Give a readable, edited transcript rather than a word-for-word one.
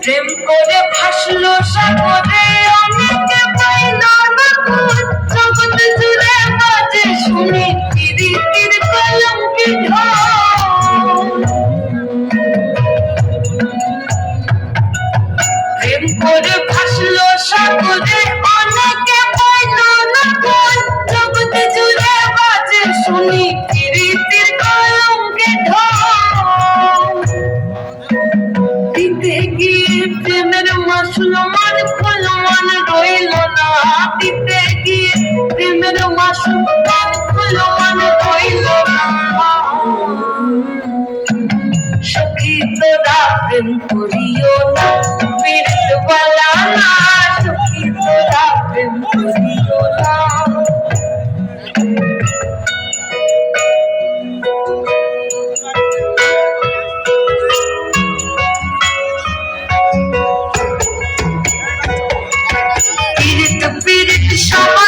প্রেম করে ভাসলো সাগরে অনেকে পাইল না কুল জগৎ জুড়ে বাজে শুনি প্রীতির কলঙ্কি ঢোল প্রেম করে ভাসলো সাগরে অনেকে পাইল না কুল জগৎ জুড়ে বাজে শুনি প্রীতির কলঙ্কি ঢোল দিতে গিয়ে প্রেমের মাসুল মান খোলো মান রইল না দিতে গিয়ে প্রেমের মাসুল মান খোলো মান রইল না সখী তোরা প্রেম করিও না পীড়িতওয়ালা না সখী তোরা প্রেম করিও না পীড়িত সমাজ